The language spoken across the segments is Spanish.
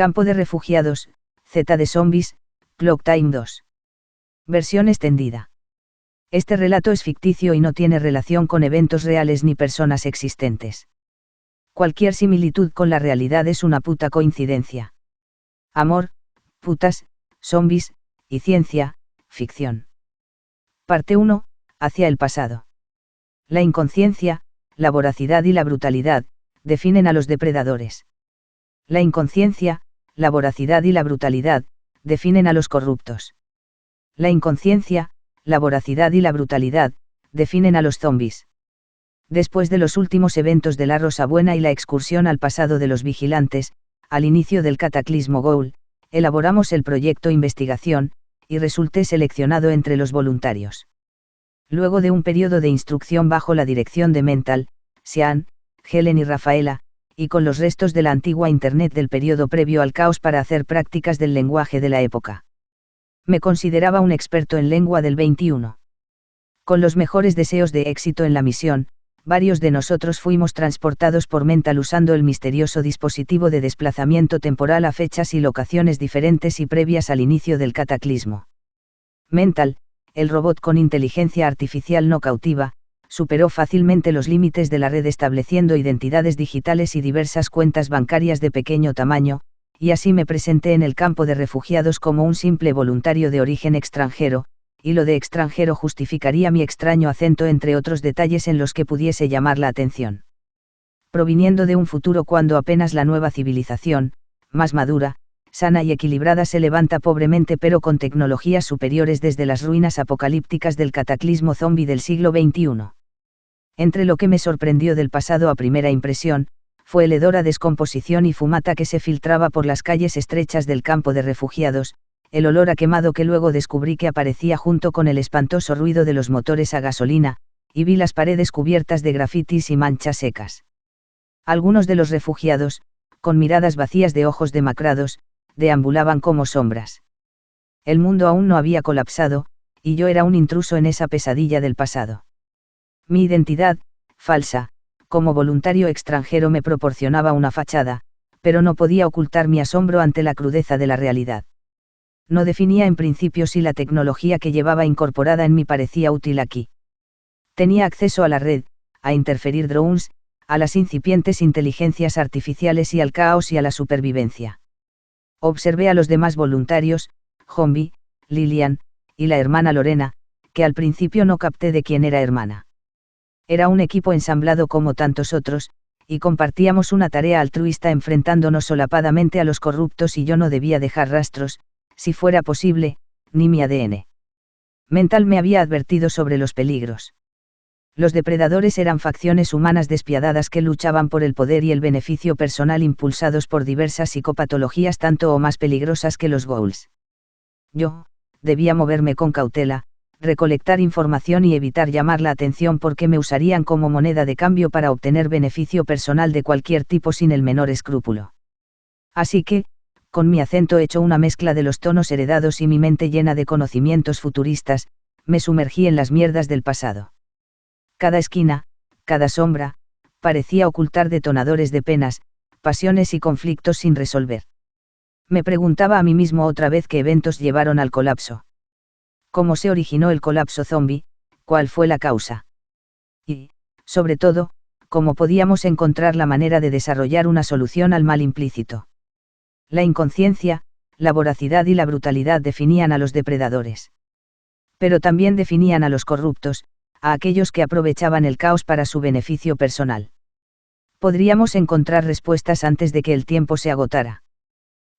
Campo de refugiados, Z de zombies, Clock Time 2. Versión extendida. Este relato es ficticio y no tiene relación con eventos reales ni personas existentes. Cualquier similitud con la realidad es una puta coincidencia. Amor, putas, zombies, y ciencia, ficción. Parte 1, hacia el pasado. La inconsciencia, la voracidad y la brutalidad, definen a los depredadores. La inconsciencia, la voracidad y la brutalidad, definen a los corruptos. La inconsciencia, la voracidad y la brutalidad, definen a los zombies. Después de los últimos eventos de la Rosa Buena y la excursión al pasado de los vigilantes, al inicio del cataclismo Ghoul, elaboramos el proyecto investigación, y resulté seleccionado entre los voluntarios. Luego de un periodo de instrucción bajo la dirección de Mental, Sean, Helen y Rafaela, y con los restos de la antigua Internet del periodo previo al caos para hacer prácticas del lenguaje de la época. Me consideraba un experto en lengua del 21. Con los mejores deseos de éxito en la misión, varios de nosotros fuimos transportados por Mental usando el misterioso dispositivo de desplazamiento temporal a fechas y locaciones diferentes y previas al inicio del cataclismo. Mental, el robot con inteligencia artificial no cautiva, superó fácilmente los límites de la red estableciendo identidades digitales y diversas cuentas bancarias de pequeño tamaño, y así me presenté en el campo de refugiados como un simple voluntario de origen extranjero, y lo de extranjero justificaría mi extraño acento entre otros detalles en los que pudiese llamar la atención. Proviniendo de un futuro cuando apenas la nueva civilización, más madura, sana y equilibrada se levanta pobremente pero con tecnologías superiores desde las ruinas apocalípticas del cataclismo zombie del siglo XXI. Entre lo que me sorprendió del pasado a primera impresión, fue el hedor a descomposición y fumata que se filtraba por las calles estrechas del campo de refugiados, el olor a quemado que luego descubrí que aparecía junto con el espantoso ruido de los motores a gasolina, y vi las paredes cubiertas de grafitis y manchas secas. Algunos de los refugiados, con miradas vacías de ojos demacrados, deambulaban como sombras. El mundo aún no había colapsado, y yo era un intruso en esa pesadilla del pasado. Mi identidad, falsa, como voluntario extranjero me proporcionaba una fachada, pero no podía ocultar mi asombro ante la crudeza de la realidad. No definía en principio si la tecnología que llevaba incorporada en mí parecía útil aquí. Tenía acceso a la red, a interferir drones, a las incipientes inteligencias artificiales y al caos y a la supervivencia. Observé a los demás voluntarios, Zombie, Lilian, y la hermana Lorena, que al principio no capté de quién era hermana. Era un equipo ensamblado como tantos otros, y compartíamos una tarea altruista enfrentándonos solapadamente a los corruptos y yo no debía dejar rastros, si fuera posible, ni mi ADN. Mental me había advertido sobre los peligros. Los depredadores eran facciones humanas despiadadas que luchaban por el poder y el beneficio personal impulsados por diversas psicopatologías tanto o más peligrosas que los ghouls. Yo, debía moverme con cautela, recolectar información y evitar llamar la atención porque me usarían como moneda de cambio para obtener beneficio personal de cualquier tipo sin el menor escrúpulo. Así que, con mi acento hecho una mezcla de los tonos heredados y mi mente llena de conocimientos futuristas, me sumergí en las mierdas del pasado. Cada esquina, cada sombra, parecía ocultar detonadores de penas, pasiones y conflictos sin resolver. Me preguntaba a mí mismo otra vez qué eventos llevaron al colapso. ¿Cómo se originó el colapso zombie? ¿Cuál fue la causa? Y, sobre todo, ¿cómo podíamos encontrar la manera de desarrollar una solución al mal implícito? La inconsciencia, la voracidad y la brutalidad definían a los depredadores. Pero también definían a los corruptos, a aquellos que aprovechaban el caos para su beneficio personal. Podríamos encontrar respuestas antes de que el tiempo se agotara.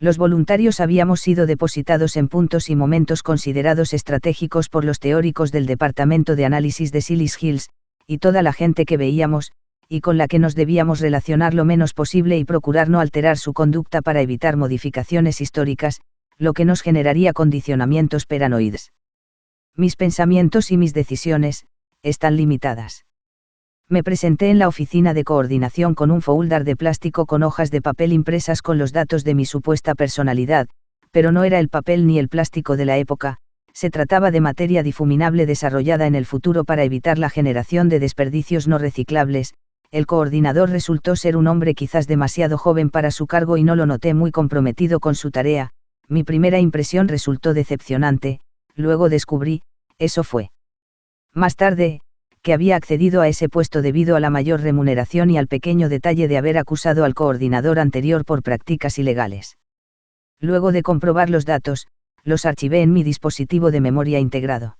Los voluntarios habíamos sido depositados en puntos y momentos considerados estratégicos por los teóricos del Departamento de Análisis de Sillis Hills, y toda la gente que veíamos, y con la que nos debíamos relacionar lo menos posible y procurar no alterar su conducta para evitar modificaciones históricas, lo que nos generaría condicionamientos paranoides. Mis pensamientos y mis decisiones, están limitadas. Me presenté en la oficina de coordinación con un folder de plástico con hojas de papel impresas con los datos de mi supuesta personalidad, pero no era el papel ni el plástico de la época, se trataba de materia difuminable desarrollada en el futuro para evitar la generación de desperdicios no reciclables, el coordinador resultó ser un hombre quizás demasiado joven para su cargo y no lo noté muy comprometido con su tarea. Mi primera impresión resultó decepcionante, luego descubrí, eso fue más tarde, que había accedido a ese puesto debido a la mayor remuneración y al pequeño detalle de haber acusado al coordinador anterior por prácticas ilegales. Luego de comprobar los datos, los archivé en mi dispositivo de memoria integrado.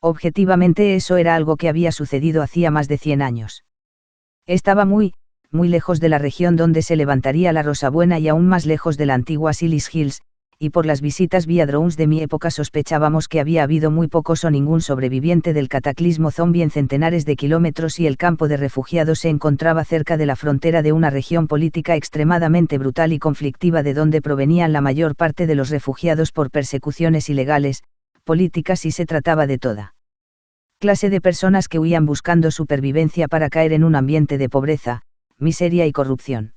Objetivamente eso era algo que había sucedido hacía más de 100 años. Estaba muy lejos de la región donde se levantaría la Rosabuena y aún más lejos de la antigua Sillis Hills, y por las visitas vía drones de mi época sospechábamos que había habido muy pocos o ningún sobreviviente del cataclismo zombie en centenares de kilómetros y el campo de refugiados se encontraba cerca de la frontera de una región política extremadamente brutal y conflictiva de donde provenían la mayor parte de los refugiados por persecuciones ilegales, políticas y se trataba de toda clase de personas que huían buscando supervivencia para caer en un ambiente de pobreza, miseria y corrupción.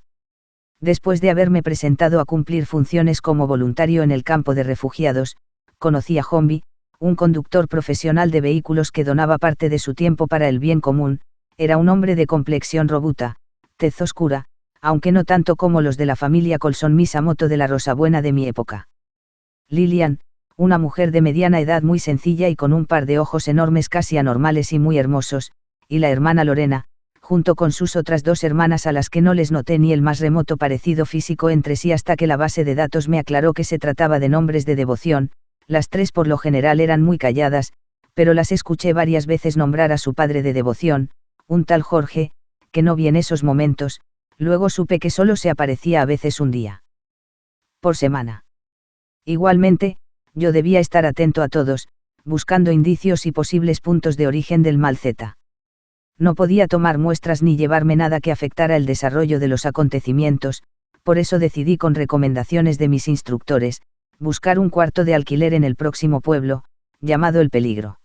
Después de haberme presentado a cumplir funciones como voluntario en el campo de refugiados, conocí a Homby, un conductor profesional de vehículos que donaba parte de su tiempo para el bien común. Era un hombre de complexión robusta, tez oscura, aunque no tanto como los de la familia Colson Misamoto de la Rosabuena de mi época. Lillian, una mujer de mediana edad muy sencilla y con un par de ojos enormes casi anormales y muy hermosos, y la hermana Lorena, junto con sus otras dos hermanas a las que no les noté ni el más remoto parecido físico entre sí hasta que la base de datos me aclaró que se trataba de nombres de devoción. Las tres por lo general eran muy calladas, pero las escuché varias veces nombrar a su padre de devoción, un tal Jorge, que no vi en esos momentos, luego supe que solo se aparecía a veces un día por semana. Igualmente, yo debía estar atento a todos, buscando indicios y posibles puntos de origen del mal Z. No podía tomar muestras ni llevarme nada que afectara el desarrollo de los acontecimientos, por eso decidí con recomendaciones de mis instructores, buscar un cuarto de alquiler en el próximo pueblo, llamado El Peligro,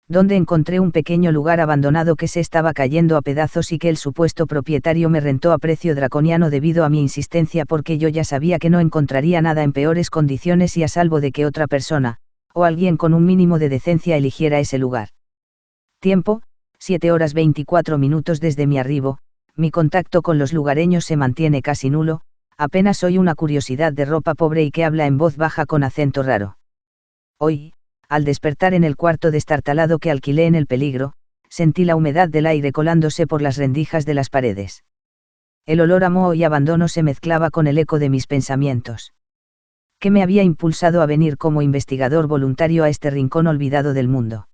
donde encontré un pequeño lugar abandonado que se estaba cayendo a pedazos y que el supuesto propietario me rentó a precio draconiano debido a mi insistencia porque yo ya sabía que no encontraría nada en peores condiciones y a salvo de que otra persona, o alguien con un mínimo de decencia eligiera ese lugar. Tiempo: 7 horas 24 minutos desde mi arribo. Mi contacto con los lugareños se mantiene casi nulo, apenas soy una curiosidad de ropa pobre y que habla en voz baja con acento raro. Hoy, al despertar en el cuarto destartalado que alquilé en El Peligro, sentí la humedad del aire colándose por las rendijas de las paredes. El olor a moho y abandono se mezclaba con el eco de mis pensamientos. ¿Qué me había impulsado a venir como investigador voluntario a este rincón olvidado del mundo?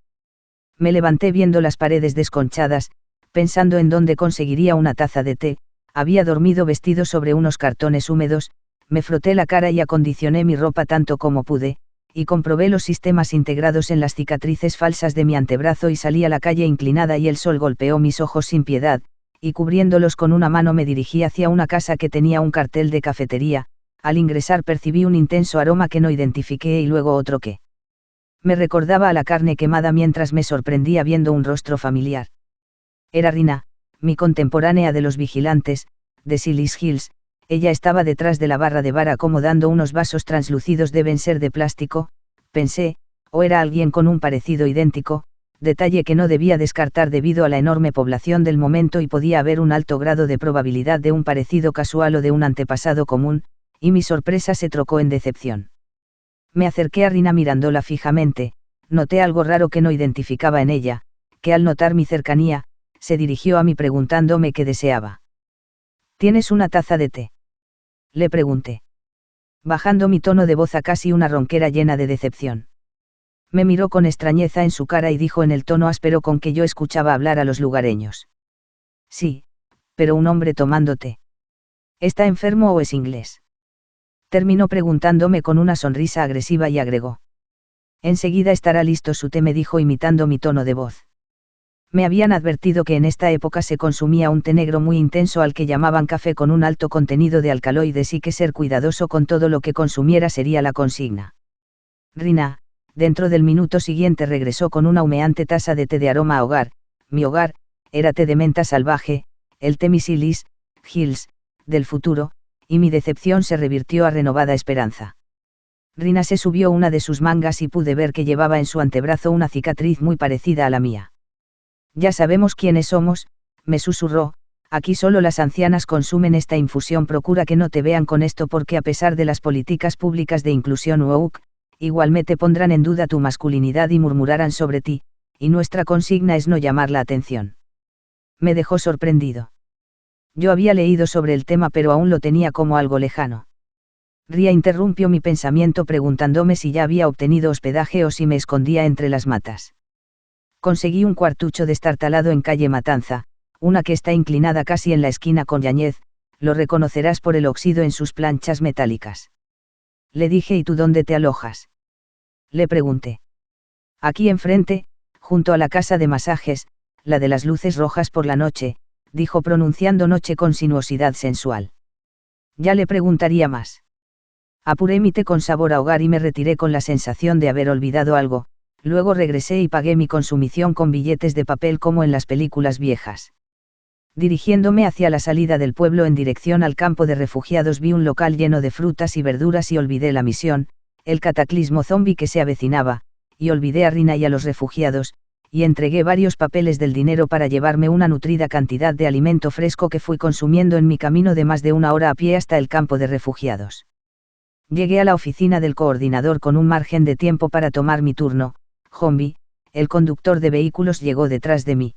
Me levanté viendo las paredes desconchadas, pensando en dónde conseguiría una taza de té. Había dormido vestido sobre unos cartones húmedos, me froté la cara y acondicioné mi ropa tanto como pude, y comprobé los sistemas integrados en las cicatrices falsas de mi antebrazo y salí a la calle inclinada y el sol golpeó mis ojos sin piedad, y cubriéndolos con una mano me dirigí hacia una casa que tenía un cartel de cafetería. Al ingresar percibí un intenso aroma que no identifiqué y luego otro que me recordaba a la carne quemada mientras me sorprendía viendo un rostro familiar. Era Rina, mi contemporánea de los vigilantes, de Sillis Hills. Ella estaba detrás de la barra de bar acomodando unos vasos translúcidos, deben ser de plástico, pensé, o era alguien con un parecido idéntico, detalle que no debía descartar debido a la enorme población del momento y podía haber un alto grado de probabilidad de un parecido casual o de un antepasado común, y mi sorpresa se trocó en decepción. Me acerqué a Rina mirándola fijamente, noté algo raro que no identificaba en ella, que al notar mi cercanía, se dirigió a mí preguntándome qué deseaba. ¿Tienes una taza de té?, le pregunté, bajando mi tono de voz a casi una ronquera llena de decepción. Me miró con extrañeza en su cara y dijo en el tono áspero con que yo escuchaba hablar a los lugareños. Sí, pero un hombre tomando té. ¿Está enfermo o es inglés?, terminó preguntándome con una sonrisa agresiva y agregó. Enseguida estará listo su té, me dijo imitando mi tono de voz. Me habían advertido que en esta época se consumía un té negro muy intenso al que llamaban café con un alto contenido de alcaloides y que ser cuidadoso con todo lo que consumiera sería la consigna. Rina, dentro del minuto siguiente regresó con una humeante taza de té de aroma a hogar. Mi hogar era té de menta salvaje, el té Sillis Hills del futuro, y mi decepción se revirtió a renovada esperanza. Rina se subió una de sus mangas y pude ver que llevaba en su antebrazo una cicatriz muy parecida a la mía. Ya sabemos quiénes somos, me susurró, Aquí solo las ancianas consumen esta infusión. Procura que no te vean con esto porque a pesar de las políticas públicas de inclusión woke, igualmente pondrán en duda tu masculinidad y murmurarán sobre ti, y nuestra consigna es no llamar la atención. Me dejó sorprendido. Yo había leído sobre el tema pero aún lo tenía como algo lejano. Ria interrumpió mi pensamiento preguntándome si ya había obtenido hospedaje o si me escondía entre las matas. Conseguí un cuartucho destartalado en calle Matanza, una que está inclinada casi en la esquina con Yáñez, lo reconocerás por el óxido en sus planchas metálicas. Le dije: ¿y tú dónde te alojas? Le pregunté. Aquí enfrente, junto a la casa de masajes, la de las luces rojas por la noche, dijo pronunciando noche con sinuosidad sensual. Ya le preguntaría más. Apuré mi té con sabor a hogar y me retiré con la sensación de haber olvidado algo, luego regresé y pagué mi consumición con billetes de papel como en las películas viejas. Dirigiéndome hacia la salida del pueblo en dirección al campo de refugiados vi un local lleno de frutas y verduras y olvidé la misión, el cataclismo zombie que se avecinaba, y olvidé a Rina y a los refugiados, y entregué varios papeles del dinero para llevarme una nutrida cantidad de alimento fresco que fui consumiendo en mi camino de más de una hora a pie hasta el campo de refugiados. Llegué a la oficina del coordinador con un margen de tiempo para tomar mi turno. Zombie, el conductor de vehículos, llegó detrás de mí.